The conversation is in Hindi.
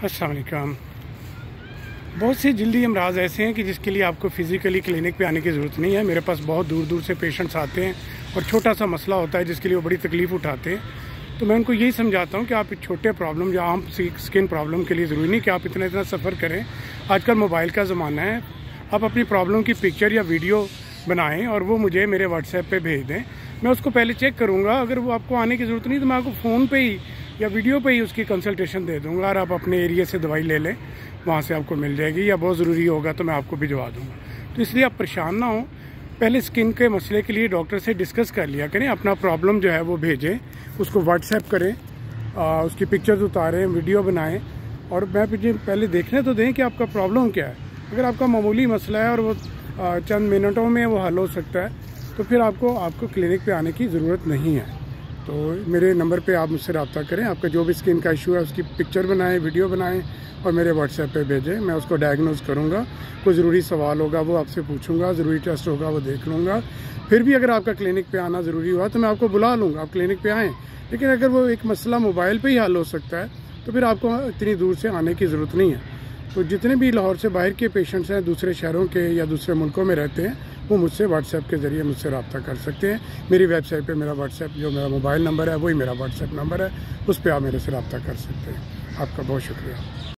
अस्सलाम वालेकुम। बहुत से जल्दी अमराज ऐसे हैं कि जिसके लिए आपको फ़िज़िकली क्लिनिक पे आने की ज़रूरत नहीं है। मेरे पास बहुत दूर दूर से पेशेंट्स आते हैं और छोटा सा मसला होता है जिसके लिए वो बड़ी तकलीफ़ उठाते हैं। तो मैं उनको यही समझाता हूँ कि आप छोटे प्रॉब्लम या आम स्किन प्रॉब्लम के लिए ज़रूरी नहीं कि आप इतना सफ़र करें। आजकल मोबाइल का ज़माना है, आप अपनी प्रॉब्लम की पिक्चर या वीडियो बनाएं और वो मुझे मेरे व्हाट्सएप पे भेज दें। मैं उसको पहले चेक करूँगा, अगर वो आपको आने की ज़रूरत नहीं तो मैं आपको फ़ोन पे ही या वीडियो पे ही उसकी कंसल्टेशन दे दूँगा और आप अपने एरिया से दवाई ले लें, वहाँ से आपको मिल जाएगी, या बहुत ज़रूरी होगा तो मैं आपको भिजवा दूँगा। तो इसलिए आप परेशान ना हो, पहले स्किन के मसले के लिए डॉक्टर से डिस्कस कर लिया करें। अपना प्रॉब्लम जो है वो भेजें, उसको व्हाट्सएप करें, उसकी पिक्चर्स उतारें, वीडियो बनाएँ और मैं पहले देखने तो दें कि आपका प्रॉब्लम क्या है। अगर आपका मामूली मसला है और वो चंद मिनटों में वो हल हो सकता है तो फिर आपको क्लिनिक पे आने की ज़रूरत नहीं है। तो मेरे नंबर पे आप मुझसे रब्ता करें, आपका जो भी स्किन का इशू है उसकी पिक्चर बनाएं, वीडियो बनाएं और मेरे व्हाट्सएप पे भेजें। मैं उसको डायग्नोज करूँगा, कोई ज़रूरी सवाल होगा वो आपसे पूछूंगा, ज़रूरी टेस्ट होगा वो देख लूँगा। फिर भी अगर आपका क्लिनिक पे आना ज़रूरी हुआ तो मैं आपको बुला लूँगा, आप क्लिनिक पे आएँ। लेकिन अगर वो एक मसला मोबाइल पर ही हल हो सकता है तो फिर आपको इतनी दूर से आने की ज़रूरत नहीं है। तो जितने भी लाहौर से बाहर के पेशेंट्स हैं, दूसरे शहरों के या दूसरे मुल्कों में रहते हैं, वो मुझसे व्हाट्सएप के ज़रिए मुझसे रब्ता कर सकते हैं। मेरी वेबसाइट पे मेरा व्हाट्सएप, जो मेरा मोबाइल नंबर है वही मेरा व्हाट्सएप नंबर है, उस पर आप मेरे से रब्ता कर सकते हैं। आपका बहुत शुक्रिया।